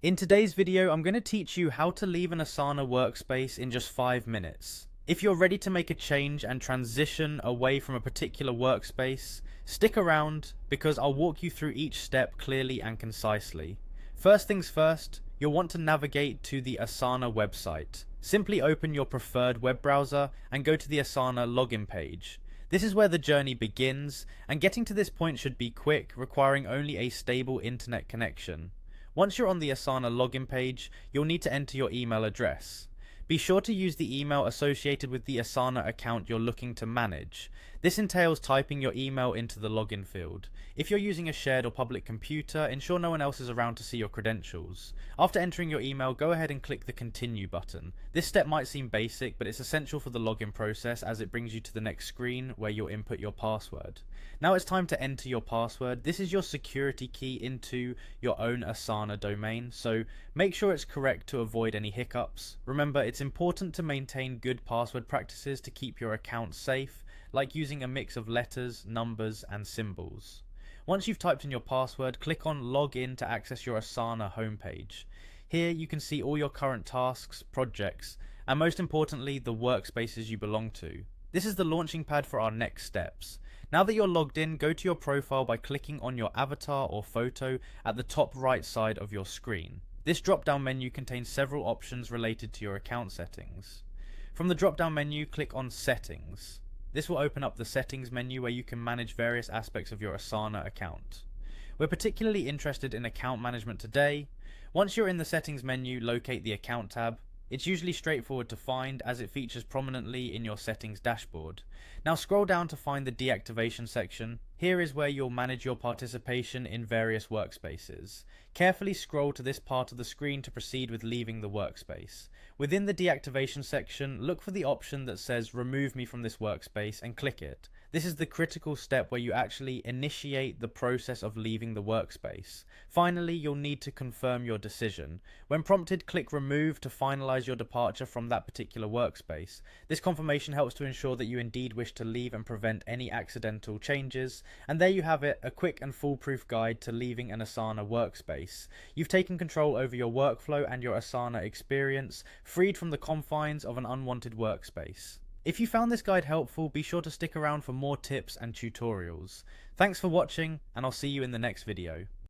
In today's video, I'm going to teach you how to leave an Asana workspace in just 5 minutes. If you're ready to make a change and transition away from a particular workspace, stick around because I'll walk you through each step clearly and concisely. First things first, you'll want to navigate to the Asana website. Simply open your preferred web browser and go to the Asana login page. This is where the journey begins, and getting to this point should be quick, requiring only a stable internet connection. Once you're on the Asana login page, you'll need to enter your email address. Be sure to use the email associated with the Asana account you're looking to manage. This entails typing your email into the login field. If you're using a shared or public computer, ensure no one else is around to see your credentials. After entering your email, go ahead and click the Continue button. This step might seem basic, but it's essential for the login process as it brings you to the next screen where you'll input your password. Now it's time to enter your password. This is your security key into your own Asana domain, so make sure it's correct to avoid any hiccups. Remember, it's important to maintain good password practices to keep your account safe, like using a mix of letters, numbers, and symbols. Once you've typed in your password, click on Login to access your Asana homepage. Here you can see all your current tasks, projects, and most importantly, the workspaces you belong to. This is the launching pad for our next steps. Now that you're logged in, go to your profile by clicking on your avatar or photo at the top right side of your screen. This drop-down menu contains several options related to your account settings. From the drop-down menu, click on Settings. This will open up the Settings menu where you can manage various aspects of your Asana account. We're particularly interested in account management today. Once you're in the Settings menu, locate the Account tab. It's usually straightforward to find as it features prominently in your settings dashboard. Now scroll down to find the deactivation section. Here is where you'll manage your participation in various workspaces. Carefully scroll to this part of the screen to proceed with leaving the workspace. Within the deactivation section, look for the option that says remove me from this workspace and click it. This is the critical step where you actually initiate the process of leaving the workspace. Finally, you'll need to confirm your decision. When prompted, click remove to finalize your departure from that particular workspace. This confirmation helps to ensure that you indeed wish to leave and prevent any accidental changes. And there you have it, a quick and foolproof guide to leaving an Asana workspace. You've taken control over your workflow and your Asana experience, freed from the confines of an unwanted workspace. If you found this guide helpful, be sure to stick around for more tips and tutorials. Thanks for watching, and I'll see you in the next video.